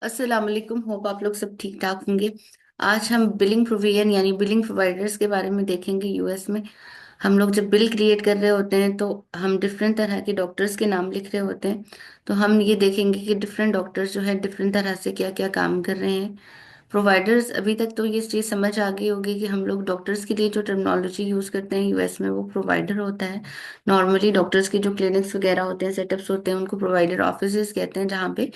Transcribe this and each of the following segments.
अस्सलाम वालेकुम। होप आप लोग सब ठीक ठाक होंगे। आज हम बिलिंग प्रोविजन यानी बिलिंग प्रोवाइडर्स के बारे में देखेंगे। यूएस में हम लोग जब बिल क्रिएट कर रहे होते हैं तो हम डिफरेंट तरह के डॉक्टर्स के नाम लिख रहे होते हैं। तो हम ये देखेंगे कि डिफरेंट डॉक्टर्स जो है डिफरेंट तरह से क्या क्या काम कर रहे हैं। प्रोवाइडर्स, अभी तक तो ये चीज़ समझ आ गई होगी कि हम लोग डॉक्टर्स के लिए जो टर्मिनोलॉजी यूज़ करते हैं यूएस में वो प्रोवाइडर होता है। नॉर्मली डॉक्टर्स के जो क्लिनिक्स वगैरह होते हैं, सेटअप्स होते हैं, उनको प्रोवाइडर ऑफिसेज कहते हैं, जहाँ पे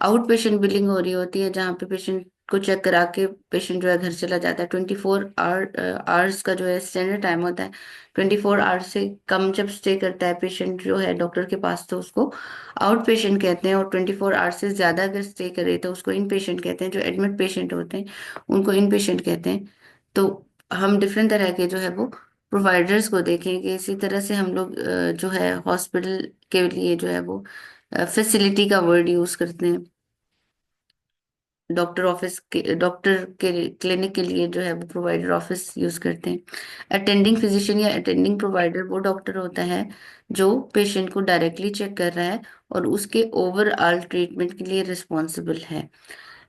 आउट पेशेंट बिलिंग हो रही होती है, जहाँ पे पेशेंट को चेक करा के पेशेंट जो है घर चला जाता है। 24 आवर्स का जो है स्टैंडर्ड टाइम होता है। 24 आवर्स से कम जब स्टे करता है पेशेंट जो है डॉक्टर के पास तो उसको आउट पेशेंट कहते हैं, और 24 आवर्स से ज्यादा अगर स्टे करे तो उसको इन पेशेंट कहते हैं। जो एडमिट पेशेंट होते हैं उनको इन पेशेंट कहते हैं। तो हम डिफरेंट तरह के जो है वो प्रोवाइडर्स को देखेंगे। इसी तरह से हम लोग जो है हॉस्पिटल के लिए जो है वो फैसिलिटी का वर्ड यूज करते हैं। डॉक्टर के क्लिनिक के लिए जो है वो प्रोवाइडर ऑफिस यूज करते हैं। अटेंडिंग फिजिशियन या अटेंडिंग प्रोवाइडर वो डॉक्टर होता है जो पेशेंट को डायरेक्टली चेक कर रहा है और उसके ओवरऑल ट्रीटमेंट के लिए रिस्पॉन्सिबल है।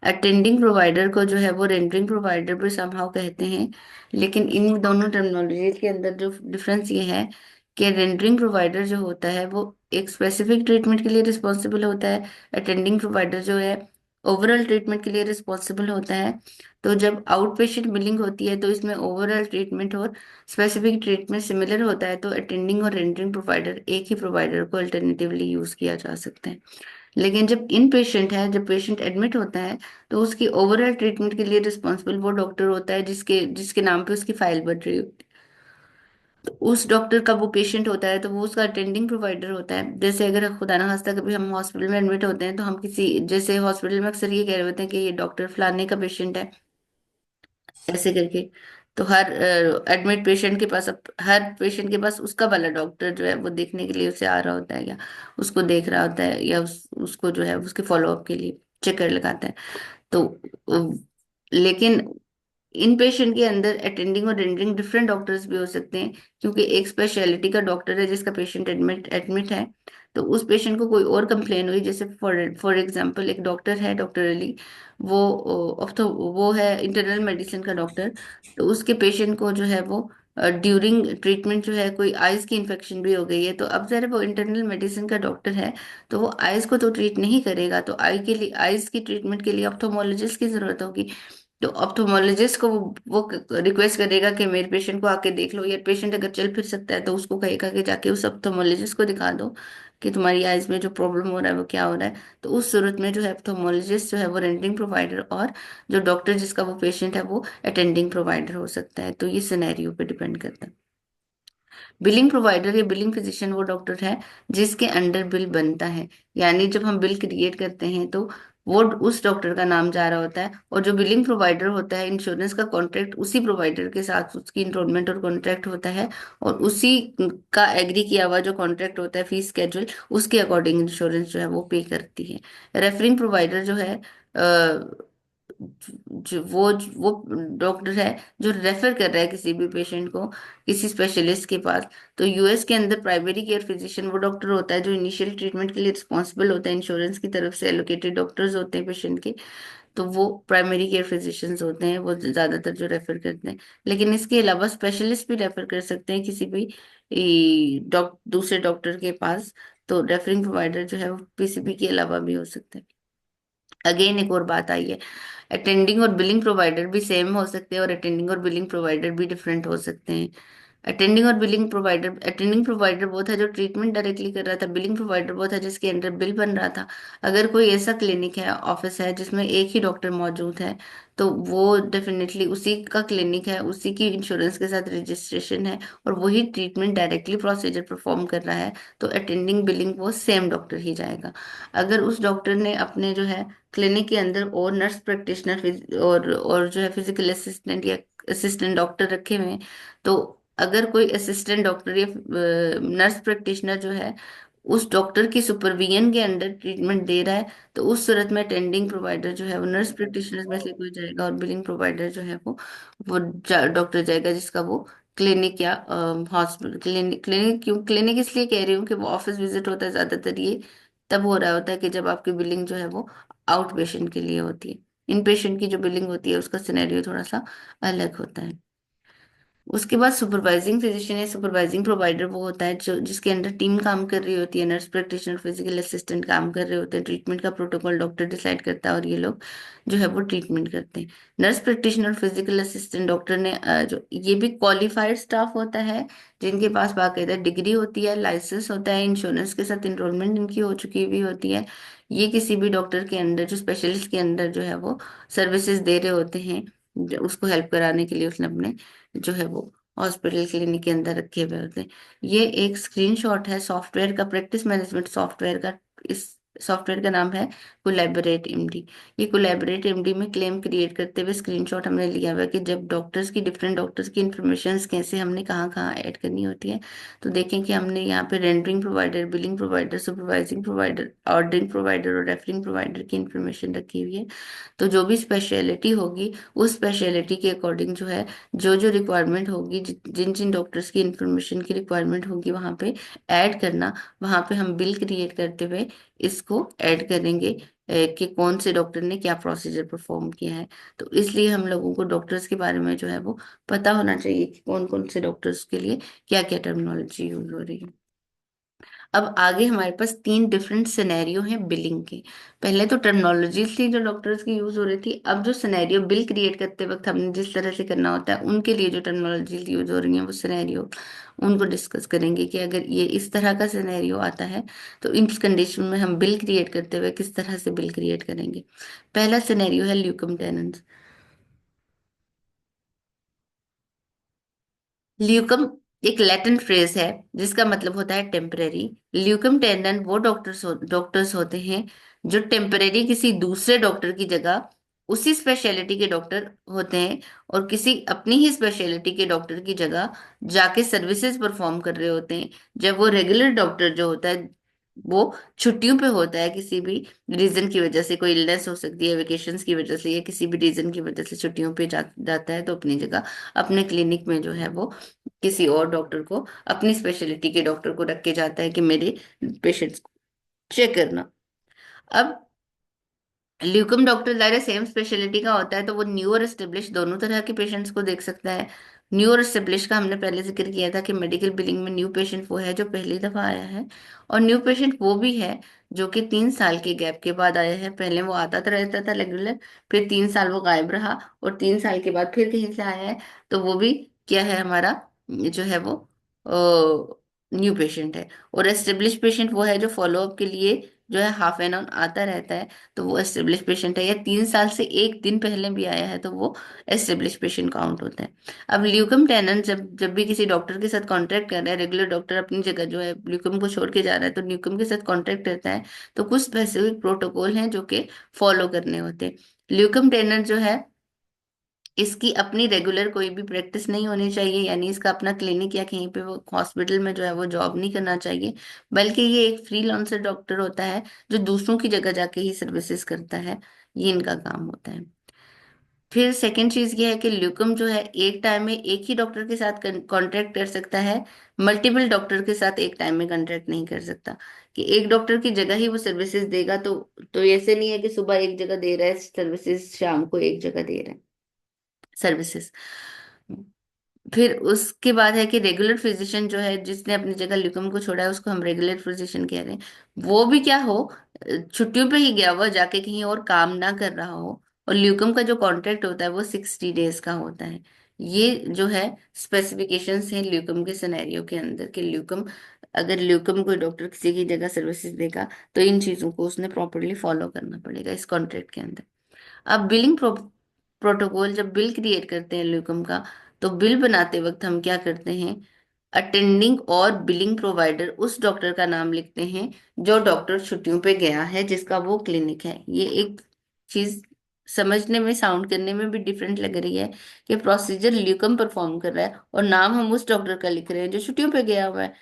अटेंडिंग प्रोवाइडर को जो है वो रेंडरिंग प्रोवाइडर भी समहाउ कहते हैं। लेकिन इन दोनों टर्मिनोलॉजीज के अंदर जो डिफरेंस ये है कि रेंडरिंग प्रोवाइडर जो होता है वो एक स्पेसिफिक ट्रीटमेंट के लिए रिस्पॉन्सिबल होता है। अटेंडिंग प्रोवाइडर जो है ओवरऑल ट्रीटमेंट के लिए रिस्पॉन्सिबल होता है। तो जब आउट पेशेंट बिलिंग होती है तो इसमें ओवरऑल ट्रीटमेंट और स्पेसिफिक ट्रीटमेंट सिमिलर होता है, तो अटेंडिंग और रेंडरिंग प्रोवाइडर एक ही प्रोवाइडर को अल्टरनेटिवली यूज किया जा सकता है। लेकिन जब इन पेशेंट है, जब पेशेंट एडमिट होता है तो उसकी ओवरऑल ट्रीटमेंट के लिए रिस्पॉन्सिबल वो डॉक्टर होता है जिसके जिसके नाम पे उसकी फाइल बढ़ रही होती है। तो उस डॉक्टर का वो पेशेंट होता है तो वो उसका अटेंडिंग प्रोवाइडर होता है। जैसे अगर खुदा ना खास्ता कभी हम हॉस्पिटल में एडमिट होते हैं तो हम किसी, जैसे हॉस्पिटल में अक्सर ये कह रहे होते हैं कि ये डॉक्टर फलाने का पेशेंट है, ऐसे करके। तो हर एडमिट पेशेंट के पास, अब हर पेशेंट के पास उसका वाला डॉक्टर जो है वो देखने के लिए उसे आ रहा होता है, या उसको देख रहा होता है, या उसको जो है उसके फॉलोअप के लिए चक्कर लगाता है। तो लेकिन इन पेशेंट के अंदर अटेंडिंग और रेंडरिंग डिफरेंट डॉक्टर्स भी हो सकते हैं, क्योंकि एक स्पेशलिटी का डॉक्टर है जिसका पेशेंट एडमिट एडमिट है। तो उस पेशेंट को कोई और कंप्लेन हुई, जैसे फॉर फॉर एग्जांपल एक डॉक्टर है, डॉक्टर अली, वो ऑफ्थो वो है इंटरनल मेडिसिन का डॉक्टर। तो उसके पेशेंट को जो है वो ड्यूरिंग ट्रीटमेंट जो है कोई आइज की इन्फेक्शन भी हो गई है। तो अब जरा वो इंटरनल मेडिसिन का डॉक्टर है तो वो आइज को तो ट्रीट नहीं करेगा, तो आई के लिए आइज की ट्रीटमेंट के लिए ऑप्थोमोलॉजिस्ट की जरूरत होगी। तो ऑप्थोमोलॉजिस्ट को वो रिक्वेस्ट करेगा कि मेरे पेशेंट को आके देख लो, या पेशेंट अगर चल फिर सकता है तो उसको कहेगा कि जाके उस ऑप्थोमोलॉजिस्ट को दिखा दो कि तुम्हारी आइज में जो प्रॉब्लम हो रहा है वो क्या हो रहा है। तो उस सूरत में जो है ऑप्थोमोलॉजिस्ट जो है वो रेंटिंग प्रोवाइडर, और जो डॉक्टर जिसका वो पेशेंट है वो अटेंडिंग प्रोवाइडर हो सकता है। तो ये सिनेरियो पे डिपेंड करता है। बिलिंग प्रोवाइडर या बिलिंग फिजिशियन वो डॉक्टर है जिसके अंडर बिल बनता है। यानी जब हम बिल क्रिएट करते हैं तो वो उस डॉक्टर का नाम जा रहा होता है, और जो बिलिंग प्रोवाइडर होता है इंश्योरेंस का कॉन्ट्रैक्ट उसी प्रोवाइडर के साथ उसकी इनरोलमेंट और कॉन्ट्रैक्ट होता है, और उसी का एग्री किया हुआ जो कॉन्ट्रैक्ट होता है फीस स्केड्यूल, उसके अकॉर्डिंग इंश्योरेंस जो है वो पे करती है। रेफरिंग प्रोवाइडर जो है वो डॉक्टर है जो रेफर कर रहा है किसी भी पेशेंट को किसी स्पेशलिस्ट के पास। तो यूएस के अंदर प्राइमरी केयर फिजिशियन वो डॉक्टर होता है जो इनिशियल ट्रीटमेंट के लिए रिस्पॉन्सिबल होता है। इंश्योरेंस की तरफ से एलोकेटेड डॉक्टर्स होते हैं पेशेंट के, तो वो प्राइमरी केयर फिजिशियंस होते हैं, वो ज्यादातर जो रेफर करते हैं। लेकिन इसके अलावा स्पेशलिस्ट भी रेफर कर सकते हैं किसी भी दूसरे डॉक्टर के पास। तो रेफरिंग प्रोवाइडर जो है वो पीसीपी के अलावा भी हो सकते हैं। अगेन एक और बात आई है, अटेंडिंग और बिलिंग प्रोवाइडर भी सेम हो सकते हैं और अटेंडिंग और बिलिंग प्रोवाइडर भी डिफरेंट हो सकते हैं। अटेंडिंग प्रोवाइडर वो था जो ट्रीटमेंट डायरेक्टली कर रहा था। बिलिंग प्रोवाइडर वो था जिसके अंडर बिल बन रहा था। अगर कोई ऐसा क्लिनिक है, ऑफिस है जिसमें एक ही डॉक्टर मौजूद है, तो वो डेफिनेटली उसी का क्लिनिक है, उसी की इंश्योरेंस के साथ रजिस्ट्रेशन है, और वही ट्रीटमेंट डायरेक्टली प्रोसीजर परफॉर्म कर रहा है, तो अटेंडिंग बिलिंग वो सेम डॉक्टर ही जाएगा। अगर उस डॉक्टर ने अपने जो है क्लिनिक के अंदर और नर्स प्रैक्टिशनर और जो है फिजिकल असिस्टेंट या असिस्टेंट डॉक्टर रखे हुए हैं, तो अगर कोई असिस्टेंट डॉक्टर या नर्स प्रैक्टिशनर जो है उस डॉक्टर की सुपरविजन के अंडर ट्रीटमेंट दे रहा है, तो उस सूरत में अटेंडिंग प्रोवाइडर जो है वो नर्स प्रैक्टिशनर में से कोई जाएगा, और बिलिंग प्रोवाइडर जो है वो डॉक्टर जाएगा जिसका वो क्लिनिक या हॉस्पिटल, क्लिनिक क्लिनिक क्यों क्लिनिक इसलिए कह रही हूँ कि वो ऑफिस विजिट होता है ज्यादातर ये तब हो रहा होता है कि जब आपकी बिलिंग जो है वो आउट पेशेंट के लिए होती है। इन पेशेंट की जो बिलिंग होती है उसका सिनेरियो थोड़ा सा अलग होता है। उसके बाद सुपरवाइजिंग फिजिशियन या सुपरवाइजिंग प्रोवाइडर वो होता है जो जिसके अंडर टीम काम कर रही होती है, नर्स प्रैक्टिशनर फिजिकल असिस्टेंट काम कर रहे होते हैं, ट्रीटमेंट का प्रोटोकॉल डॉक्टर डिसाइड करता है और ये लोग जो है वो ट्रीटमेंट करते हैं। Nurse practitioner physical assistant doctor ने जो ये भी क्वालिफाइड स्टाफ होता है, जिनके पास बाकायदा डिग्री होती है, लाइसेंस होता है, इंश्योरेंस के साथ इनरोलमेंट इनकी हो चुकी हुई होती है। ये किसी भी डॉक्टर के अंडर, जो स्पेशलिस्ट के अंडर जो है वो सर्विसेज दे रहे होते हैं, उसको हेल्प कराने के लिए उसने अपने जो है वो हॉस्पिटल क्लिनिक के अंदर रखे हुए होते हैं। ये एक स्क्रीनशॉट है सॉफ्टवेयर का, प्रैक्टिस मैनेजमेंट सॉफ्टवेयर का। इस सॉफ्टवेयर का नाम है कोलैबोरेट एमडी। ये कोलैबोरेट एमडी में क्लेम क्रिएट करते हुए स्क्रीनशॉट हमने लिया हुआ है कि जब डॉक्टर्स की, डिफरेंट डॉक्टर्स की इंफॉर्मेशन कैसे हमने कहाँ कहाँ ऐड करनी होती है। तो देखें कि हमने यहाँ पे rendering provider, billing provider, supervising provider, ordering provider और रेफरिंग प्रोवाइडर की इंफॉर्मेशन रखी हुई है। तो जो भी स्पेशलिटी होगी उस स्पेशलिटी के अकॉर्डिंग जो है, जो जो रिक्वायरमेंट होगी, जिन जिन डॉक्टर्स की इंफॉर्मेशन की रिक्वायरमेंट होगी वहाँ पे ऐड करना। वहाँ पे हम बिल क्रिएट करते हुए इसको ऐड करेंगे कि कौन से डॉक्टर ने क्या प्रोसीजर परफॉर्म किया है। तो इसलिए हम लोगों को डॉक्टर्स के बारे में जो है वो पता होना चाहिए कि कौन कौन से डॉक्टर्स के लिए क्या क्या टर्मिनोलॉजी यूज हो रही है। अब आगे हमारे पास तीन डिफरेंट सिनेरियो हैं बिलिंग के। पहले तो टर्मिनोलॉजी थी जो डॉक्टर्स की यूज हो रही थी। अब जो सिनेरियो बिल क्रिएट करते वक्त हमने जिस तरह से करना होता है, उनके लिए जो टर्मिनोलॉजी यूज हो रही है वो सिनेरियो, उनको डिस्कस करेंगे कि अगर ये इस तरह का सिनेरियो आता है तो इस कंडीशन में हम बिल क्रिएट करते हुए किस तरह से बिल क्रिएट करेंगे। पहला सिनेरियो है ल्यूकम टेनेंस। ल्यूकम एक लैटिन फ्रेज है जिसका मतलब होता है टेम्परेरी। ल्यूकम टेंडेंट वो डॉक्टर्स होते हैं जो टेम्परेरी किसी दूसरे डॉक्टर की जगह उसी स्पेशलिटी के डॉक्टर होते हैं, और किसी अपनी ही स्पेशलिटी के डॉक्टर की जगह जाके सर्विसेज परफॉर्म कर रहे होते हैं। जब वो रेगुलर डॉक्टर जो होता है वो छुट्टियों पे होता है, किसी भी रीजन की वजह से, कोई इलनेस हो सकती है, वेकेशंस की वजह से, या किसी भी रीजन की वजह से छुट्टियों पे जाता है, तो अपनी जगह अपने क्लिनिक में जो है वो किसी और डॉक्टर को, अपनी स्पेशलिटी के डॉक्टर को रख के जाता है कि मेरे पेशेंट्स को चेक करना। अब ल्यूकम डॉक्टर दायरा सेम स्पेशलिटी का होता है तो वो न्यू और एस्टेब्लिश दोनों तरह के पेशेंट्स को देख सकता है। न्यू और एस्टेब्लिश का हमने पहले जिक्र किया था कि मेडिकल बिलिंग में न्यू पेशेंट वो है जो पहली दफा आया है, और न्यू पेशेंट वो भी है जो कि 3 साल के गैप के बाद आया है। पहले वो आता तो रहता था रेगुलर, फिर 3 साल वो गायब रहा, और 3 साल के बाद फिर कहीं से आया है, तो वो भी क्या है हमारा, जो है वो न्यू पेशेंट है। और एस्टेब्लिश पेशेंट वो है जो फॉलोअप के लिए जो है हाफ एन आवर आता रहता है, तो वो एस्टेब्लिश पेशेंट है। या 3 साल से एक दिन पहले भी आया है तो वो एस्टेब्लिश पेशेंट काउंट होता है। अब ल्यूकम टेनेंट जब जब भी किसी डॉक्टर के साथ कॉन्ट्रैक्ट कर रहा है, रेगुलर डॉक्टर अपनी जगह जो है ल्यूकम को छोड़ के जा रहा है तो ल्यूकम के साथ कॉन्ट्रैक्ट करता है, तो कुछ स्पेसिफिक प्रोटोकॉल हैं जो कि फॉलो करने होते हैं। ल्यूकम टेनेंट जो है, इसकी अपनी रेगुलर कोई भी प्रैक्टिस नहीं होनी चाहिए, यानी इसका अपना क्लिनिक या कहीं पे वो हॉस्पिटल में जो है वो जॉब नहीं करना चाहिए, बल्कि ये एक फ्रीलांसर डॉक्टर होता है जो दूसरों की जगह जाके ही सर्विसेज करता है। ये इनका काम होता है। फिर सेकंड चीज ये है कि ल्यूकम जो है एक टाइम में एक ही डॉक्टर के साथ कॉन्ट्रैक्ट कर सकता है, मल्टीपल डॉक्टर के साथ एक टाइम में कॉन्ट्रैक्ट नहीं कर सकता। कि एक डॉक्टर की जगह ही वो सर्विसेज देगा, तो ऐसे नहीं है कि सुबह एक जगह दे रहा है सर्विसेज, शाम को एक जगह दे रहा है सर्विसेज। फिर उसके बाद है कि रेगुलर फिजिशियन जो है, जिसने अपनी जगह ल्यूकम को छोड़ा है उसको हम रेगुलर फिजिशियन कह रहे हैं। वो भी क्या हो, छुट्टियों पे ही गया हुआ, जाके कहीं और काम ना कर रहा हो। और ल्यूकम का जो कॉन्ट्रैक्ट होता है वो 60 डेज का होता है। ये जो है स्पेसिफिकेशंस हैं ल्यूकम के सिनेरियो के अंदर, कि ल्यूकम, अगर ल्यूकम कोई डॉक्टर किसी की जगह सर्विसेज देगा तो इन चीजों को उसने प्रॉपरली फॉलो करना पड़ेगा इस कॉन्ट्रैक्ट के अंदर। अब बिलिंग प्रोटोकॉल, जब बिल क्रिएट करते हैं ल्यूकम का, तो बिल बनाते वक्त हम क्या करते हैं, अटेंडिंग और बिलिंग प्रोवाइडर उस डॉक्टर का नाम लिखते हैं जो डॉक्टर छुट्टियों पे गया है, जिसका वो क्लिनिक है। ये एक चीज समझने में, साउंड करने में भी डिफरेंट लग रही है कि प्रोसीजर ल्यूकम परफॉर्म कर रहा है और नाम हम उस डॉक्टर का लिख रहे हैं जो छुट्टियों पे गया हुआ है।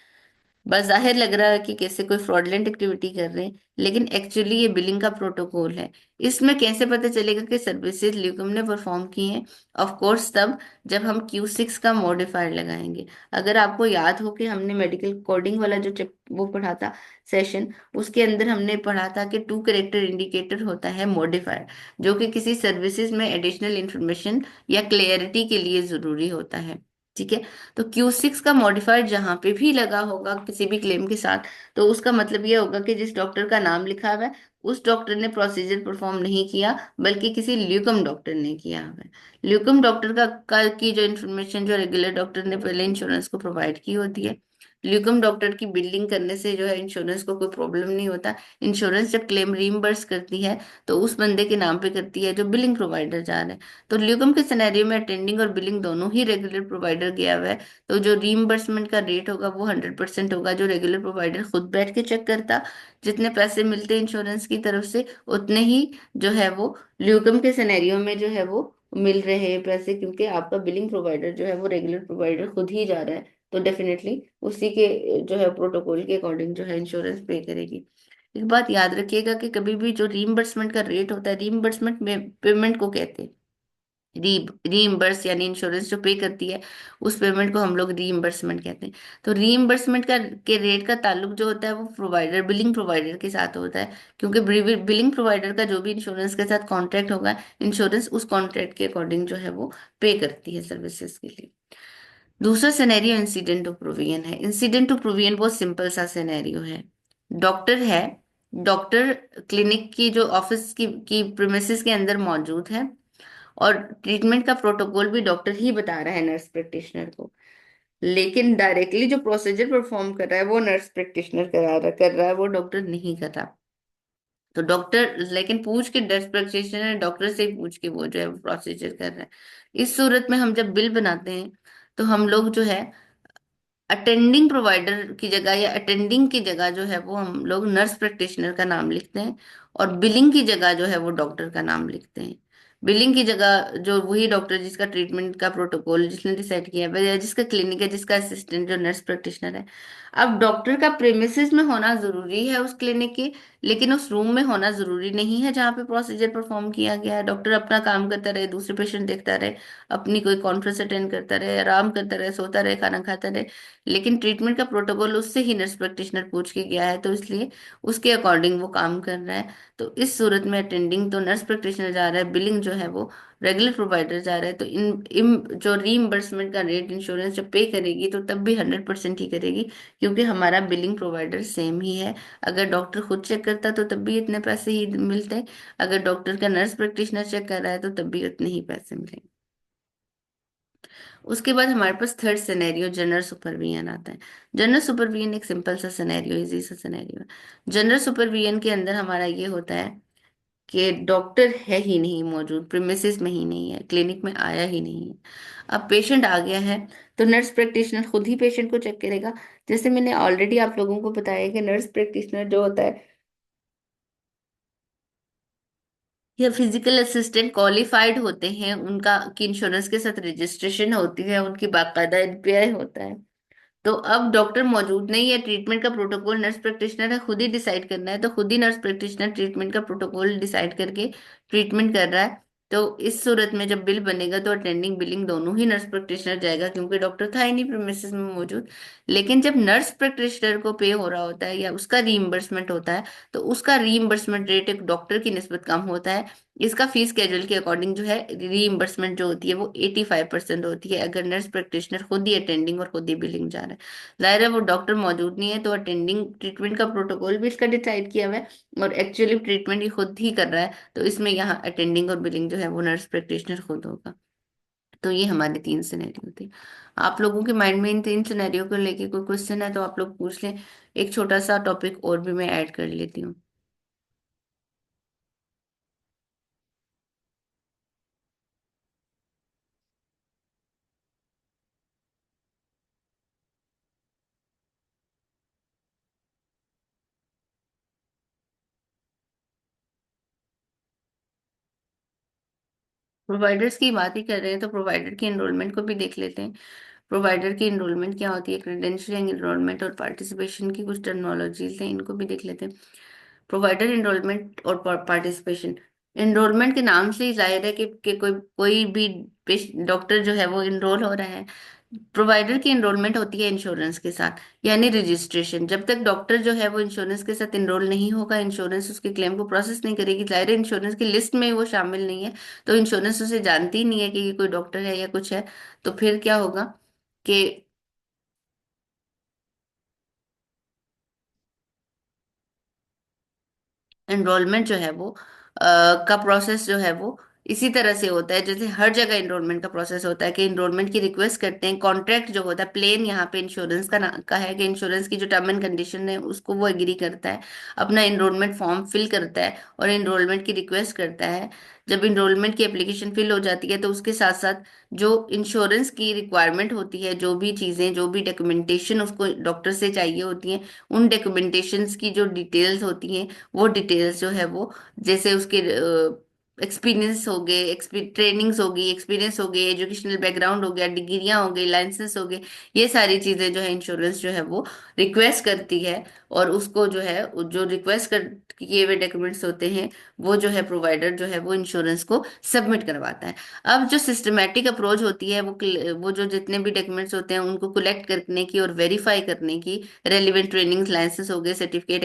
बाजाहिर लग रहा है कि कैसे कोई फ्रॉडलेंट एक्टिविटी कर रहे हैं, लेकिन एक्चुअली ये बिलिंग का प्रोटोकॉल है। इसमें कैसे पता चलेगा कि सर्विसेज ल्यूकम ने परफॉर्म की हैं? ऑफ कोर्स तब जब हम Q6 का मॉडिफायर लगाएंगे। अगर आपको याद हो कि हमने मेडिकल कोडिंग वाला जो वो पढ़ा था सेशन, उसके अंदर हमने पढ़ा था कि टू कैरेक्टर इंडिकेटर होता है मॉडिफायर, जो कि किसी सर्विसेज में एडिशनल इंफॉर्मेशन या क्लियरिटी के लिए जरूरी होता है। ठीक है। तो Q6 का मॉडिफायर जहां पे भी लगा होगा किसी भी क्लेम के साथ, तो उसका मतलब ये होगा कि जिस डॉक्टर का नाम लिखा हुआ है उस डॉक्टर ने प्रोसीजर परफॉर्म नहीं किया, बल्कि किसी ल्यूकम डॉक्टर ने किया हुआ है। ल्यूकम डॉक्टर की जो इन्फॉर्मेशन जो रेगुलर डॉक्टर ने पहले इंश्योरेंस को प्रोवाइड की होती है। ल्यूकम डॉक्टर की बिल्डिंग करने से जो है इंश्योरेंस को कोई प्रॉब्लम नहीं होता। इंश्योरेंस जब क्लेम रीइंबर्स करती है तो उस बंदे के नाम पे करती है जो बिलिंग प्रोवाइडर जा रहा है। तो ल्यूकम के सिनेरियो में अटेंडिंग और बिलिंग दोनों ही रेगुलर प्रोवाइडर गया हुआ है। तो जो रीइंबर्समेंट का रेट होगा वो 100% होगा, जो रेगुलर प्रोवाइडर खुद बैठ के चेक करता। जितने पैसे मिलते इंश्योरेंस की तरफ से उतने ही जो है वो ल्यूकम के सिनेरियो में जो है वो मिल रहे हैं पैसे, क्योंकि आपका बिलिंग प्रोवाइडर जो है वो रेगुलर प्रोवाइडर खुद ही जा रहा है। तो डेफिनेटली उसी के जो है प्रोटोकॉल के अकॉर्डिंग जो है इंश्योरेंस पे करेगी। एक बात याद रखिएगा कि कभी भी जो रीइंबर्समेंट का रेट होता है, रीइंबर्समेंट में पेमेंट को कहते हैं। री रीइम्बर्स यानी इंश्योरेंस जो पे करती है उस पेमेंट को हम लोग रीइम्बर्समेंट कहते हैं। तो रीइम्बर्समेंट का के रेट का ताल्लुक जो होता है वो प्रोवाइडर बिलिंग प्रोवाइडर के साथ होता है, क्योंकि बिलिंग प्रोवाइडर का जो भी इंश्योरेंस के साथ कॉन्ट्रैक्ट होगा, इंश्योरेंस उस कॉन्ट्रैक्ट के अकॉर्डिंग जो है वो पे करती है सर्विसेज के लिए। दूसरा सिनेरियो इंसिडेंट टू प्रोविजन है। इंसिडेंट टू प्रोविजन बहुत सिंपल सा सिनेरियो है। डॉक्टर है, डॉक्टर क्लिनिक की जो ऑफिस की प्रीमिसेस के अंदर मौजूद है, और ट्रीटमेंट का प्रोटोकॉल भी डॉक्टर ही बता रहा है नर्स प्रैक्टिशनर को, लेकिन डायरेक्टली जो प्रोसीजर परफॉर्म कर रहा है वो नर्स प्रैक्टिशनर कर रहा है, वो डॉक्टर नहीं कर रहा। तो डॉक्टर लेकिन पूछ के नर्स प्रैक्टिशनर डॉक्टर से ही पूछ के वो जो है प्रोसीजर कर रहा है। इस सूरत में हम जब बिल बनाते हैं तो हम लोग जो है अटेंडिंग प्रोवाइडर की जगह या अटेंडिंग की जगह जो है वो हम लोग नर्स प्रैक्टिशनर का नाम लिखते हैं, और बिलिंग की जगह जो है वो डॉक्टर का नाम लिखते हैं। बिलिंग की जगह जो वही डॉक्टर जिसका ट्रीटमेंट का प्रोटोकॉल जिसने डिसाइड किया है, या जिसका क्लिनिक है, जिसका असिस्टेंट जो नर्स प्रैक्टिशनर है। अब डॉक्टर का प्रेमिसेस में होना जरूरी है उस क्लिनिक के, लेकिन उस रूम में होना जरूरी नहीं है जहाँ पे प्रोसीजर परफॉर्म किया गया है। डॉक्टर अपना काम करता रहे, दूसरे पेशेंट देखता रहे, अपनी कोई कॉन्फ्रेंस अटेंड करता रहे, आराम करता रहे, सोता रहे, खाना खाता रहे, लेकिन ट्रीटमेंट का प्रोटोकॉल उससे ही नर्स प्रैक्टिशनर पूछ के गया है, तो इसलिए उसके अकॉर्डिंग वो काम कर रहा है। तो इस सूरत में अटेंडिंग तो नर्स प्रैक्टिशनर जा रहा है, बिलिंग जो है वो रेगुलर प्रोवाइडर जा रहा है। तो इन जो रीइंबर्समेंट का रेट इंश्योरेंस जब पे करेगी तो तब भी 100% ही करेगी, क्योंकि हमारा बिलिंग प्रोवाइडर सेम ही है। अगर डॉक्टर खुद चेक करता तो तब भी इतने पैसे ही मिलते, अगर डॉक्टर का नर्स प्रैक्टिशनर चेक कर रहा है तो तब भी उतने ही पैसे मिलेंगे। उसके बाद हमारे पास थर्ड सिनेरियो जनरल सुपरविजन आता है। जनरल सुपरविजन एक सिंपल सा सिनेरियो, इजी सा सिनेरियो है। जनरल सुपरविजन के अंदर हमारा ये होता है कि डॉक्टर है ही नहीं मौजूद, प्रीमिसेस में ही नहीं है, क्लिनिक में आया ही नहीं है। अब पेशेंट आ गया है तो नर्स प्रैक्टिशनर खुद ही पेशेंट को चेक करेगा। जैसे मैंने ऑलरेडी आप लोगों को बताया कि नर्स प्रैक्टिशनर जो होता है या फिजिकल असिस्टेंट क्वालिफाइड होते हैं, उनका की इंश्योरेंस के साथ रजिस्ट्रेशन होती है, उनकी बाकायदा एनपीआई होता है। तो अब डॉक्टर मौजूद नहीं है, ट्रीटमेंट का प्रोटोकॉल नर्स प्रैक्टिशनर है खुद ही डिसाइड करना है, तो खुद ही नर्स प्रैक्टिशनर ट्रीटमेंट का प्रोटोकॉल डिसाइड करके ट्रीटमेंट कर रहा है। तो इस सूरत में जब बिल बनेगा तो अटेंडिंग बिलिंग दोनों ही नर्स प्रैक्टिशनर जाएगा, क्योंकि डॉक्टर था ही नहीं प्रीमिसेस में मौजूद। लेकिन जब नर्स प्रैक्टिशनर को पे हो रहा होता है या उसका रीइंबर्समेंट होता है, तो उसका रीइंबर्समेंट रेट एक डॉक्टर की निस्बत कम होता है। इसका फीस स्केड्यूल के अकॉर्डिंग जो है रीइंबर्समेंट जो होती है वो 85% होती है, अगर नर्स प्रैक्टिशनर खुद ही अटेंडिंग और खुद ही बिलिंग जा रहा है। जाहिर है वो डॉक्टर मौजूद नहीं है, तो अटेंडिंग ट्रीटमेंट का प्रोटोकॉल भी इसका डिसाइड किया हुआ है और एक्चुअली ट्रीटमेंट ही खुद ही कर रहा है, तो इसमें यहाँ अटेंडिंग और बिलिंग जो है वो नर्स प्रैक्टिशनर खुद होगा। तो ये हमारे तीन सिनेरियो थे। आप लोगों के माइंड में इन तीन सिनेरियो को लेके कोई क्वेश्चन है तो आप लोग पूछ लें। एक छोटा सा टॉपिक और भी मैं ऐड कर लेती हूँ। प्रोवाइडर्स की बात ही कर रहे हैं तो प्रोवाइडर की एनरोलमेंट को भी देख लेते हैं। प्रोवाइडर की इनरोलमेंट क्या होती है, क्रेडेंशियलिंग, इनरोलमेंट और पार्टिसिपेशन की कुछ टर्मिनोलॉजीज हैं, इनको भी देख लेते हैं। प्रोवाइडर इनरोलमेंट और पार्टिसिपेशन। इनरोलमेंट के नाम से ही जाहिर है कि कोई कोई भी डॉक्टर जो है वो इनरोल हो रहा है। प्रोवाइडर की इनरोलमेंट होती है इंश्योरेंस के साथ, यानी रजिस्ट्रेशन। जब तक डॉक्टर जो है वो इंश्योरेंस के साथ इनरोल नहीं होगा, इंश्योरेंस उसके क्लेम को प्रोसेस नहीं करेगी, जाहिर है इंश्योरेंस की लिस्ट में वो शामिल नहीं है, तो इंश्योरेंस उसे जानती ही नहीं है कि ये कोई डॉक्टर है या कुछ है। तो फिर क्या होगा कि एनरोलमेंट जो है वो का प्रोसेस जो है वो इसी तरह से होता है जैसे हर जगह एनरोलमेंट का प्रोसेस होता है, कि एनरोलमेंट की रिक्वेस्ट करते हैं। कॉन्ट्रैक्ट जो होता है प्लेन यहाँ पे इंश्योरेंस का है कि इंश्योरेंस की जो टर्म एंड कंडीशन है उसको वो एग्री करता है, अपना एनरोलमेंट फॉर्म फिल करता है और एनरोलमेंट की रिक्वेस्ट करता है। जब एनरोलमेंट की एप्लीकेशन फिल हो जाती है तो उसके साथ साथ जो इंश्योरेंस की रिक्वायरमेंट होती है, जो भी चीजें, जो भी डॉक्यूमेंटेशन उसको डॉक्टर से चाहिए होती हैं, उन डॉक्यूमेंटेशंस की जो डिटेल्स होती हैं, वो डिटेल्स जो है वो, जैसे उसके एक्सपीरियंस हो गए, ट्रेनिंग्स हो गई, एक्सपीरियंस हो गई, एजुकेशनल बैकग्राउंड हो गया, डिग्रियां हो गई, लाइसेंस हो गए, ये सारी चीजें जो है इंश्योरेंस जो है वो रिक्वेस्ट करती है। और उसको जो है जो रिक्वेस्ट कर किए हुए डॉक्यूमेंट्स होते हैं वो जो है प्रोवाइडर जो है वो इंश्योरेंस को सबमिट करवाता है। अब जो सिस्टमेटिक अप्रोच होती है वो जो जितने भी डॉक्यूमेंट्स होते हैं उनको कलेक्ट करने की और वेरीफाई करने की, रेलिवेंट ट्रेनिंग, लाइसेंस हो गए, सर्टिफिकेट,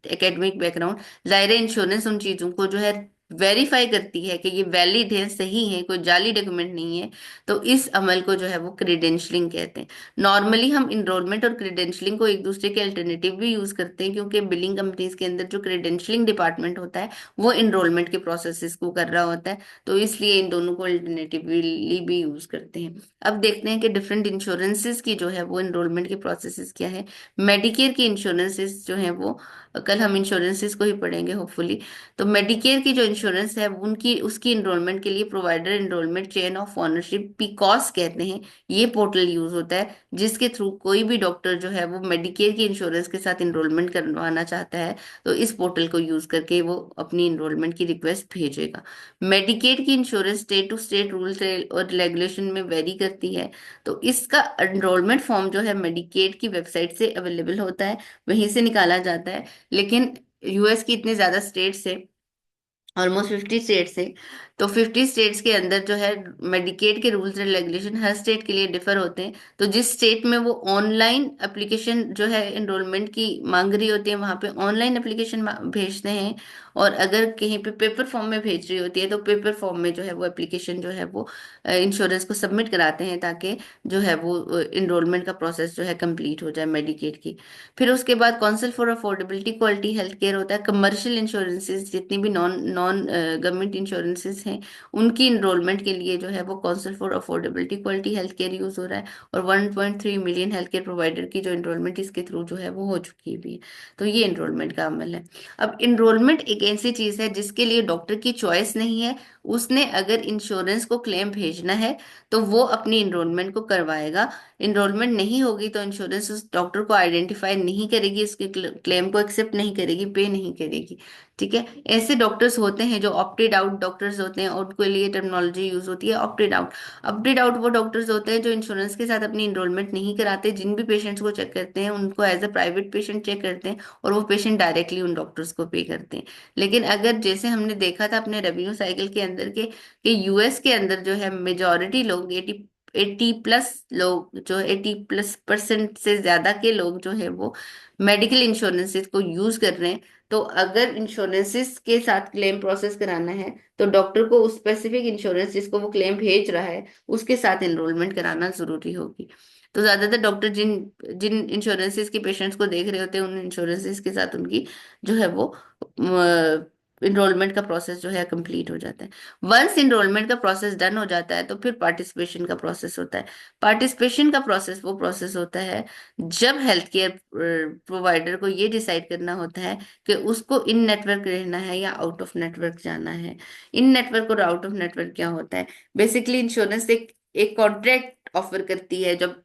एकेडमिक बैकग्राउंड, जाहिर है इंश्योरेंस उन चीजों को जो है वेरीफाई करती है कि ये वैलिड है, सही है, कोई जाली डॉक्यूमेंट नहीं है। तो इस अमल को जो है वो क्रीडेंशलिंग कहते हैं। नॉर्मली हम इनरोलमेंट और क्रीडेंशलिंग को एक दूसरे के अल्टरनेटिव भी यूज करते हैं, क्योंकि बिलिंग कंपनीज के अंदर जो क्रीडेंशलिंग डिपार्टमेंट होता है वो इनरोलमेंट के प्रोसेसेस को कर रहा होता है, तो इसलिए इन दोनों को अल्टरनेटिवली भी यूज करते हैं। अब देखते हैं कि डिफरेंट इंश्योरेंसेस की जो है वो इनरोलमेंट के प्रोसेसेस क्या है। मेडिकेयर की इंश्योरेंसेस जो है वो, कल हम इंश्योरेंसेस को ही पढ़ेंगे होपफुली। तो मेडिकेयर की जो इंश्योरेंस है उनकी उसकी इनरोलमेंट के लिए provider enrolment chain of ownership, PECOS कहते हैं, ये पोर्टल यूज होता है, जिसके थ्रू कोई भी डॉक्टर जो है वो मेडिकेयर की इंश्योरेंस के साथ इनरोलमेंट करवाना चाहता है तो इस पोर्टल को यूज करके वो अपनी इनरोलमेंट की रिक्वेस्ट भेजेगा। मेडिकेड की insurance state to state rules और रेगुलेशन में वेरी करती है, तो इसका एनरोलमेंट फॉर्म जो है मेडिकेड की वेबसाइट से अवेलेबल होता है, वहीं से निकाला जाता है। लेकिन यूएस की इतने ज्यादा स्टेट्स है, ऑलमोस्ट 50 स्टेट्स है, तो 50 स्टेट्स के अंदर जो है मेडिकेड के rules and regulation her state के लिए डिफर होते हैं। तो जिस स्टेट में वो ऑनलाइन एप्लीकेशन जो है एनरोलमेंट की मांग रही होती है वहां पे ऑनलाइन एप्लीकेशन भेजते हैं, और अगर कहीं पे पेपर फॉर्म में भेज रही होती है तो पेपर फॉर्म में जो है वो एप्लीकेशन जो है वो इंश्योरेंस को सबमिट कराते हैं, ताकि जो है वो इनरोलमेंट का प्रोसेस जो है कंप्लीट हो जाए मेडिकेड की। फिर उसके बाद council for affordability quality health care होता है। कमर्शियल इंश्योरेंसेज जितनी भी नॉन नॉन गवर्नमेंट इंश्योरेंसेज हैं उनकी इनरोलमेंट के लिए जो है वो council for affordability quality health care use हो रहा है, और 1.3 मिलियन हेल्थ केयर प्रोवाइडर की जो इनरोलमेंट इसके थ्रू जो है वो हो चुकी है भी है। तो ये इनरोलमेंट का अमल है। अब इनरोलमेंट एक ऐसी चीज है जिसके लिए डॉक्टर की चॉइस नहीं है। उसने अगर इंश्योरेंस को क्लेम भेजना है तो वो अपनी इनरोलमेंट को करवाएगा। इनरोलमेंट नहीं होगी तो इंश्योरेंस उस डॉक्टर को आइडेंटिफाई नहीं करेगी, इसके क्लेम को एक्सेप्ट नहीं करेगी, पे नहीं करेगी। ठीक है। ऐसे डॉक्टर्स होते हैं जो ऑप्टेड आउट डॉक्टर्स होते हैं, और उनके लिए टर्मिनोलॉजी यूज होती है ऑप्टेड आउट। ऑप्टेड आउट वो डॉक्टर्स होते हैं जो इंश्योरेंस के साथ अपनी इनरोलमेंट नहीं कराते, जिन भी पेशेंट्स को चेक करते हैं उनको as a private patient check करते हैं, और वो पेशेंट डायरेक्टली उन डॉक्टर्स को पे करते हैं। लेकिन अगर जैसे हमने देखा था अपने रेवेन्यू साइकिल के अंदर के कि यूएस के अंदर जो है मेजॉरिटी लोग 80 प्लस लोग, जो 80+% से ज्यादा के लोग जो है वो मेडिकल इंश्योरेंसेस को यूज कर रहे हैं। तो अगर इंश्योरेंसेस के साथ क्लेम प्रोसेस कराना है तो डॉक्टर को उस स्पेसिफिक इंश्योरेंस जिसको वो क्लेम भेज रहा है उसके साथ एनरोलमेंट कराना जरूरी होगी। तो ज्यादातर डॉक्टर जिन जिन इंश्योरेंसेस के पेशेंट्स को देख रहे होते हैं उन इंश्योरेंसेस के साथ उनकी जो है वो इनरोलमेंट का प्रोसेस जो है कंप्लीट हो जाता है। वंस इनरोलमेंट का प्रोसेस डन हो जाता है तो फिर पार्टिसिपेशन का प्रोसेस होता है। पार्टिसिपेशन का प्रोसेस वो प्रोसेस होता है जब हेल्थ केयर प्रोवाइडर को ये डिसाइड करना होता है कि उसको इन नेटवर्क रहना है या आउट ऑफ नेटवर्क जाना है। इन नेटवर्क और आउट ऑफ नेटवर्क क्या होता है, बेसिकली इंश्योरेंस एक एक कॉन्ट्रैक्ट ऑफर करती है जब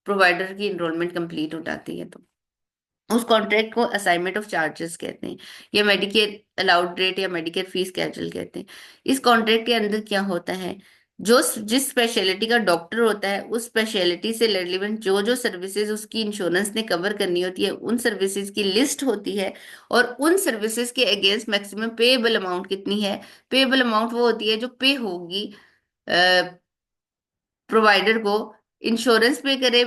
प्रोवाइडर की इनरोलमेंट कंप्लीट हो जाती है, तो उस कॉन्ट्रैक्ट को असाइनमेंट ऑफ चार्जेस कहते हैं, या मेडिकेयर अलाउड रेट या मेडिकेयर फीस कैजुअल कहते हैं। इस कॉन्ट्रैक्ट के अंदर क्या होता है जो जिस स्पेशलिटी का डॉक्टर होता है उस स्पेशलिटी से रिलेवेंट जो जो सर्विसेज उसकी इंश्योरेंस ने कवर करनी होती है उन सर्विसेज की लिस्ट होती है। और उन सर्विसेज के अगेंस्ट मैक्सिमम पेएबल अमाउंट कितनी है। पेएबल अमाउंट वो होती है जो पे होगी प्रोवाइडर को। इंश्योरेंस पे करे,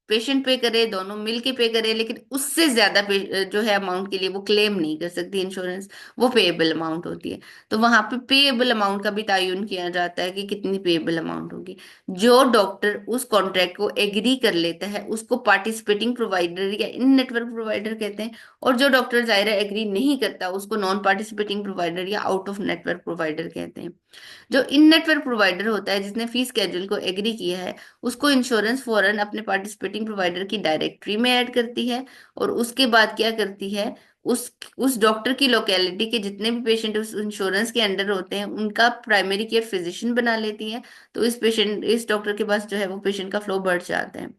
पेशेंट पे करे, दोनों मिल के पे करे, लेकिन उससे ज्यादा जो है अमाउंट के लिए वो क्लेम नहीं कर सकती इंश्योरेंस। वो पेएबल अमाउंट होती है। तो वहां पे पेएबल अमाउंट का भी तयन किया जाता है कि कितनी पेएबल अमाउंट होगी। जो डॉक्टर उस कॉन्ट्रैक्ट को एग्री कर लेता है उसको पार्टिसिपेटिंग प्रोवाइडर या इन नेटवर्क प्रोवाइडर कहते हैं। और जो डॉक्टर जाहिर एग्री नहीं करता उसको नॉन पार्टिसिपेटिंग प्रोवाइडर या आउट ऑफ नेटवर्क प्रोवाइडर कहते हैं। जो इन नेटवर्क प्रोवाइडर होता है जिसने फीस स्केड्यूल को एग्री किया है उसको इंश्योरेंस फौरन अपने पार्टिसिपेटिंग प्रोवाइडर की डायरेक्टरी में ऐड करती है। और उसके बाद क्या करती है, उस डॉक्टर की लोकेलिटी के जितने भी पेशेंट उस इंश्योरेंस के अंडर होते हैं उनका प्राइमरी केयर फिजिशियन बना लेती है। तो इस डॉक्टर के पास जो है वो पेशेंट का फ्लो बढ़ जाता है।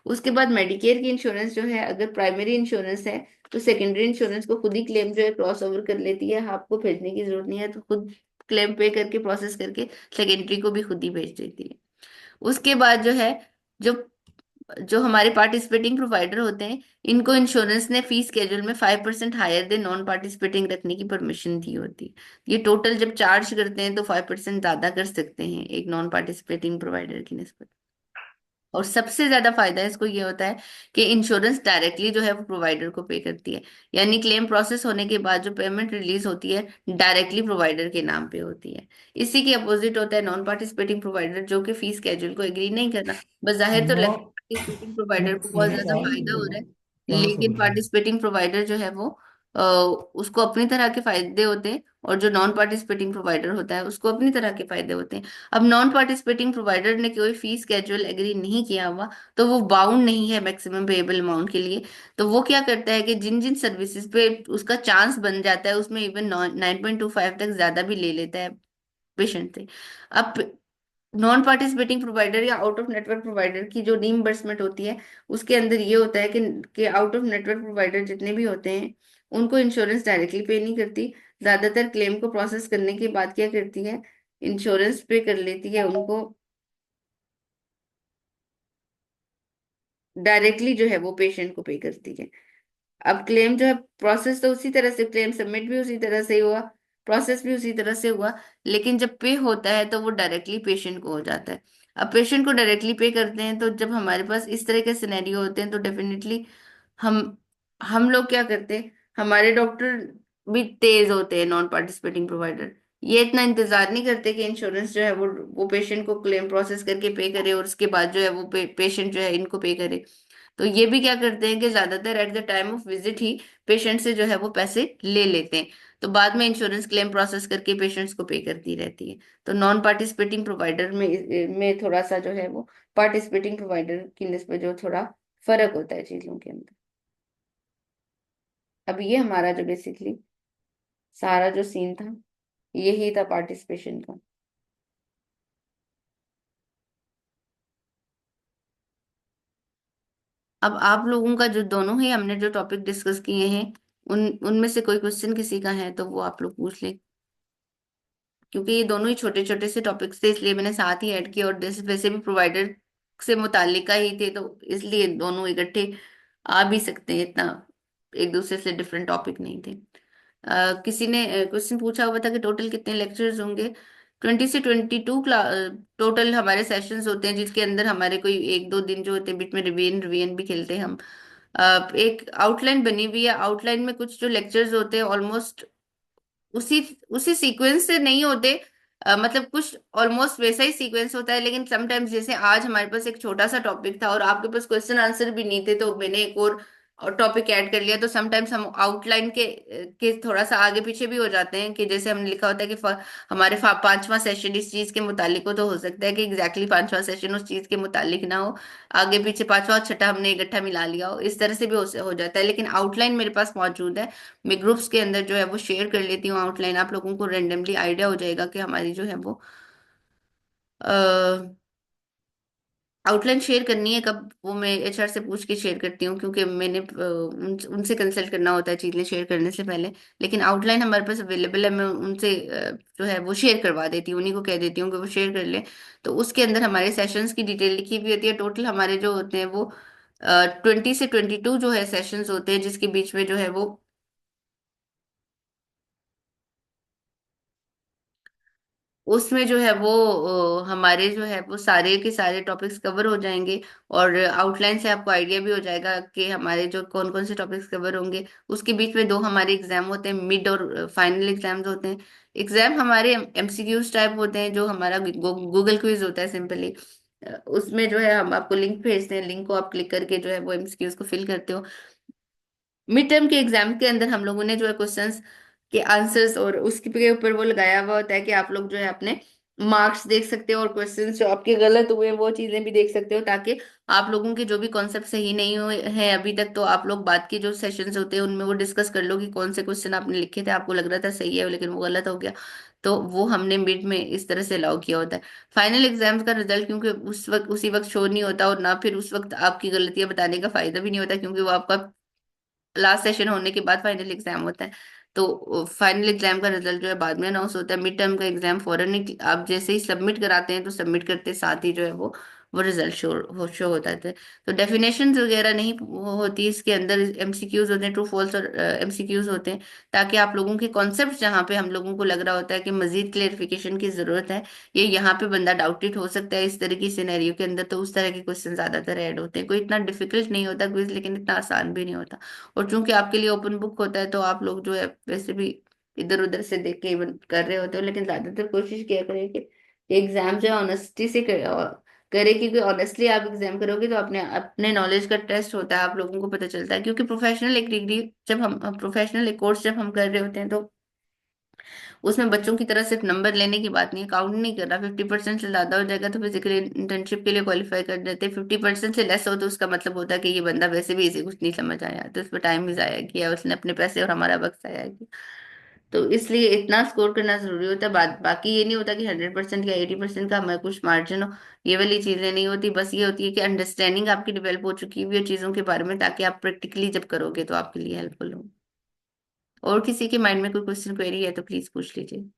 उसके बाद मेडिकेयर की इंश्योरेंस जो है, अगर प्राइमरी इंश्योरेंस है तो सेकेंडरी इंश्योरेंस को खुद ही क्लेम जो है क्रॉस ओवर कर लेती है। आपको भेजने की जरूरत नहीं है, तो खुद क्लेम पे करके प्रोसेस करके सेकेंडरी को भी खुद ही भेज देती है। उसके बाद जो है, जो जो हमारे पार्टिसिपेटिंग प्रोवाइडर होते हैं इनको इंश्योरेंस ने फीस स्केड्यूल में 5% हायर दे नॉन पार्टिसिपेटिंग रखने की परमिशन दी होती है। ये टोटल जब चार्ज करते हैं तो 5% ज्यादा कर सकते हैं एक नॉन पार्टिसिपेटिंग प्रोवाइडर की निस्बत। और सबसे ज्यादा फायदा इसको ये होता है कि इंश्योरेंस डायरेक्टली जो है वो प्रोवाइडर को पे करती है। यानी क्लेम प्रोसेस होने के बाद जो पेमेंट रिलीज होती है डायरेक्टली प्रोवाइडर के नाम पे होती है। इसी के अपोजिट होता है नॉन पार्टिसिपेटिंग प्रोवाइडर जो कि फीस स्केड्यूल को एग्री नहीं करना। बजाहिर तो नो, लगता है पार्टिसिपेटिंग प्रोवाइडर को बहुत सुनिए ज्यादा साहब, फायदा हो रहा है, थोड़ा सा लेकिन बोलिए। पार्टिसिपेटिंग प्रोवाइडर जो है वो उसको अपनी तरह के फायदे होते हैं। और जो नॉन पार्टिसिपेटिंग प्रोवाइडर होता है उसको अपनी तरह के फायदे होते हैं। अब नॉन पार्टिसिपेटिंग प्रोवाइडर ने कोई फीस स्केड्यूल एग्री नहीं किया हुआ तो वो बाउंड नहीं है मैक्सिमम पेएबल अमाउंट के लिए। तो वो क्या करता है कि जिन जिन सर्विसेज पे उसका चांस बन जाता है उसमें इवन 9.25 तक ज्यादा भी ले लेता है पेशेंट से। अब नॉन पार्टिसिपेटिंग प्रोवाइडर या आउट ऑफ नेटवर्क प्रोवाइडर की जो रीइंबर्समेंट होती है उसके अंदर ये होता है कि आउट ऑफ नेटवर्क प्रोवाइडर जितने भी होते हैं उनको इंश्योरेंस डायरेक्टली पे नहीं करती। ज्यादातर क्लेम को प्रोसेस करने के बाद क्या करती है, इंश्योरेंस पे कर लेती है उनको, डायरेक्टली जो है वो पेशेंट को पे करती है। अब क्लेम जो है प्रोसेस तो उसी तरह से, क्लेम सबमिट भी उसी तरह से हुआ, प्रोसेस भी उसी तरह से हुआ, लेकिन जब पे होता है तो वो डायरेक्टली पेशेंट को हो जाता है। अब पेशेंट को डायरेक्टली पे करते हैं तो जब हमारे पास इस तरह के सिनेरियो होते हैं तो डेफिनेटली हम हम लोग क्या करते हैं, हमारे डॉक्टर भी तेज होते हैं नॉन पार्टिसिपेटिंग प्रोवाइडर। ये इतना इंतजार नहीं करते कि इंश्योरेंस जो है वो पेशेंट को क्लेम प्रोसेस करके पे करे और उसके बाद जो है वो पेशेंट जो है इनको पे करे। तो ये भी क्या करते हैं कि ज्यादातर at the time of visit he patient से जो है वो पैसे ले लेते हैं। तो बाद में इंश्योरेंस क्लेम प्रोसेस करके पेशेंट्स को पे करती रहती है। तो नॉन पार्टिसिपेटिंग प्रोवाइडर में थोड़ा सा जो है वो पार्टिसिपेटिंग प्रोवाइडर की निस्बत जो थोड़ा फर्क होता है चीजों के अंदर। अब ये हमारा जो बेसिकली सारा जो सीन था यही था पार्टिसिपेशन का। अब आप लोगों का जो दोनों ही हमने जो टॉपिक डिस्कस किए हैं उन उनमें से कोई क्वेश्चन किसी का है तो वो आप लोग पूछ लें। क्योंकि ये दोनों ही छोटे छोटे से टॉपिक्स थे इसलिए मैंने साथ ही ऐड किया, और जैसे वैसे भी प्रोवाइडर से मुतालिक का ही थे तो इसलिए दोनों इकट्ठे आ भी सकते हैं। इतना एक दूसरे से डिफरेंट टॉपिक नहीं थे। किसी ने क्वेश्चन पूछा हुआ था कि टोटल कितने लेक्चर्स होंगे। 20 से 22 टोटल हमारे सेशंस होते हैं जिसके अंदर हमारे कोई एक दो दिन जो होते हैं बीच में रिवीजन रिवीजन भी खेलते हैं हम। एक आउटलाइन बनी हुई है, आउटलाइन में कुछ जो लेक्चर्स होते हैं ऑलमोस्ट उसी उसी सीक्वेंस से नहीं होते। मतलब कुछ ऑलमोस्ट वैसा ही सीक्वेंस होता है, लेकिन समटाइम्स जैसे आज हमारे पास एक छोटा सा टॉपिक था और आपके पास क्वेश्चन आंसर भी नहीं थे तो मैंने एक और टॉपिक ऐड कर लिया। तो समटाइम्स हम आउटलाइन के थोड़ा सा आगे पीछे भी हो जाते हैं कि जैसे हमने लिखा होता है कि हमारे पांचवा सेशन इस चीज के मुतालिक हो, तो हो सकता है कि एग्जैक्टली पांचवा सेशन उस चीज के मुतालिक ना हो, आगे पीछे पांचवा और छठा हमने इकट्ठा मिला लिया हो, इस तरह से भी हो जाता है। लेकिन आउटलाइन मेरे पास मौजूद है, मैं ग्रुप्स के अंदर जो है वो शेयर कर लेती हूँ आउटलाइन। आप लोगों को रेंडमली आइडिया हो जाएगा कि हमारी जो है वो आउटलाइन शेयर करनी है कब, वो मैं एचआर से पूछ के शेयर करती हूँ, क्योंकि मैंने उनसे कंसल्ट करना होता है चीजें शेयर करने से पहले। लेकिन आउटलाइन हमारे पास अवेलेबल है, मैं उनसे जो है वो शेयर करवा देती हूँ, उन्हीं को कह देती हूँ कि वो शेयर कर ले। तो उसके अंदर हमारे सेशंस की डिटेल लिखी हुई होती है। टोटल हमारे जो होते हैं वो 20 से 22 जो है सेशंस होते हैं, जिसके बीच में जो है वो उसमें जो है वो हमारे जो है वो सारे के सारे टॉपिक्स कवर हो जाएंगे। और आउटलाइन से आपको आइडिया भी हो जाएगा कि हमारे जो कौन कौन से टॉपिक्स कवर होंगे। उसके बीच में दो हमारे एग्जाम होते हैं, मिड और फाइनल एग्जाम्स होते हैं। एग्जाम हमारे एमसीक्यूज टाइप होते हैं, जो हमारा गूगल क्विज होता है सिंपली। उसमें जो है हम आपको लिंक भेजते हैं, लिंक को आप क्लिक करके जो है वो एमसीक्यूज को फिल करते हो। मिड टर्म के एग्जाम के अंदर हम लोगों ने जो है क्वेश्चंस के आंसर्स और उसके ऊपर वो लगाया हुआ होता है कि आप लोग जो है अपने मार्क्स देख सकते हो, और क्वेश्चंस जो आपके गलत हुए हैं वो चीजें भी देख सकते हो, ताकि आप लोगों के जो भी कॉन्सेप्ट सही नहीं हुए हैं अभी तक, तो आप लोग बाद के जो सेशंस होते हैं उनमें वो डिस्कस कर लो कि कौन से क्वेश्चन आपने लिखे थे, आपको लग रहा था सही है लेकिन वो गलत हो गया। तो वो हमने मिड में इस तरह से अलाउ किया होता है। फाइनल एग्जाम्स का रिजल्ट क्योंकि उस वक्त उसी वक्त शो नहीं होता, और ना फिर उस वक्त आपकी गलतियां बताने का फायदा भी नहीं होता, क्योंकि वो आपका लास्ट सेशन होने के बाद फाइनल एग्जाम होता है। तो फाइनल एग्जाम का रिजल्ट जो है बाद में अनाउंस होता है। मिड टर्म का एग्जाम फौरन ही आप जैसे ही सबमिट कराते हैं, तो सबमिट करते साथ ही जो है वो रिजल्ट शो होता है। तो डेफिनेशंस वगैरह नहीं होती इसके अंदर, एमसीक्यूज होते हैं, ट्रू फॉल्स और एमसीक्यूज होते हैं, ताकि आप लोगों के कॉन्सेप्ट जहाँ पे हम लोगों को लग रहा होता है कि मजीद क्लेरिफिकेशन की जरूरत है, ये यहाँ पे बंदा डाउटेड हो सकता है इस तरह की सिनेरियो के अंदर, तो उस तरह के क्वेश्चन ज्यादातर ऐड होते हैं। कोई इतना डिफिकल्ट नहीं होता क्विज, लेकिन इतना आसान भी नहीं होता। और चूंकि आपके लिए ओपन बुक होता है, तो आप लोग जो है वैसे भी इधर उधर से देख के इवन कर रहे होते हो, लेकिन ज्यादातर कोशिश किया करें कि एग्जाम जो है ऑनेस्टी से करे, क्योंकि ऑनेस्टली आप एग्जाम करोगे तो अपने अपने नॉलेज का टेस्ट होता है, आप लोगों को पता चलता है। क्योंकि प्रोफेशनल एक डिग्री जब हम प्रोफेशनल एक कोर्स जब हम कर रहे होते हैं, तो उसमें बच्चों की तरह सिर्फ नंबर लेने की बात नहीं है, काउंट नहीं कर रहा। 50% से ज्यादा हो जाएगा तो फिजिकली इंटर्नशिप के लिए क्वालिफाई कर देते हैं, 50% से लेस हो तो उसका मतलब होता है कि ये बंदा वैसे भी इसे कुछ नहीं समझ आया, तो उस पर टाइम भी जाया किया उसने, अपने पैसे और हमारा वक्त जाया किया। तो इसलिए इतना स्कोर करना जरूरी होता है। बाकी ये नहीं होता कि 100% या 80% का हमारे कुछ मार्जिन हो, ये वाली चीजें नहीं होती। बस ये होती है कि अंडरस्टैंडिंग आपकी डेवलप हो चुकी हुई है चीजों के बारे में, ताकि आप प्रैक्टिकली जब करोगे तो आपके लिए हेल्पफुल हो। और किसी के माइंड में कोई क्वेश्चन क्वेरी है तो प्लीज पूछ लीजिए।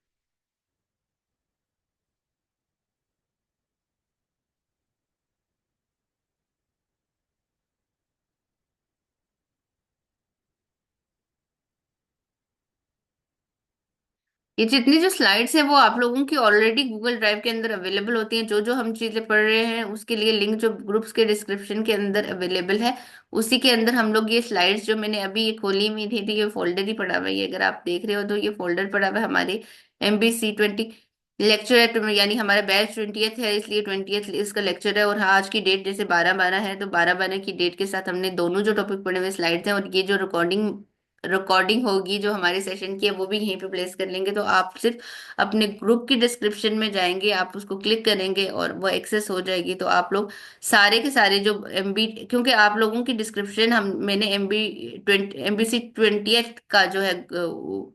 ये जितनी जो स्लाइड्स हैं वो आप लोगों की ऑलरेडी गूगल ड्राइव के अंदर अवेलेबल होती हैं। जो जो हम चीजें पढ़ रहे हैं उसके लिए लिंक जो ग्रुप्स के डिस्क्रिप्शन के अंदर अवेलेबल है, उसी के अंदर हम लोग ये स्लाइड्स जो मैंने अभी ये खोली हुई थी ये फोल्डर ही पड़ा हुआ है। ये अगर आप देख रहे हो तो ये फोल्डर पड़ा हुआ है हमारे MBC 20 लेक्चर है, यानी हमारा बैच 20th है, इसलिए 20th इसका लेक्चर है। और हाँ, आज की डेट जैसे 12/12 है, तो 12/12 की डेट के साथ हमने दोनों जो टॉपिक पढ़े हुए स्लाइड्स हैं, और ये जो रिकॉर्डिंग रिकॉर्डिंग होगी जो हमारे सेशन की है वो भी यहीं पे प्लेस कर लेंगे। तो आप सिर्फ अपने ग्रुप की डिस्क्रिप्शन में जाएंगे, आप उसको क्लिक करेंगे और वो एक्सेस हो जाएगी। तो आप लोग सारे के सारे जो MB, क्योंकि आप लोगों की डिस्क्रिप्शन हम मैंने MBC 20 का जो है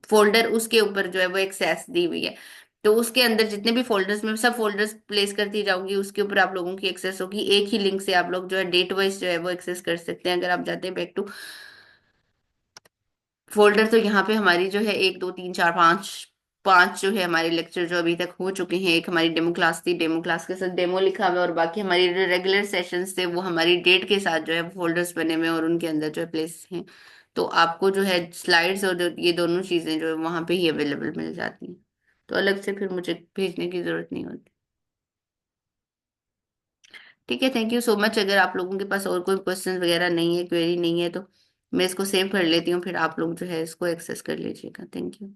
फोल्डर, उसके ऊपर जो है वो एक्सेस दी हुई है। तो उसके अंदर जितने भी फोल्डर्स में सब फोल्डर्स प्लेस करती जाऊंगी, उसके ऊपर आप लोगों की एक्सेस होगी। एक ही लिंक से आप लोग जो है डेट वाइज जो है वो एक्सेस कर सकते हैं। अगर आप जाते हैं बैक टू फोल्डर, तो यहाँ पे हमारी जो है 1 2 3 4 5 पांच जो है हमारे लेक्चर जो अभी तक हो चुके हैं। एक हमारी डेमो क्लास थी, डेमो क्लास के साथ डेमो लिखा हुआ है, और बाकी हमारी जो रेगुलर सेशंस थे वो हमारी डेट के साथ जो है फोल्डर्स बने हुए हैं और उनके अंदर जो है प्लेस हैं। तो आपको जो है स्लाइड्स और ये दोनों चीजें जो है वहां पे ही अवेलेबल मिल जाती हैं, तो अलग से फिर मुझे भेजने की जरूरत नहीं होती। ठीक है, थैंक यू सो मच। अगर आप लोगों के पास और कोई क्वेश्चन वगैरह नहीं है, क्वेरी नहीं है, तो मैं इसको सेव कर लेती हूँ, फिर आप लोग जो है इसको एक्सेस कर लीजिएगा। Thank you.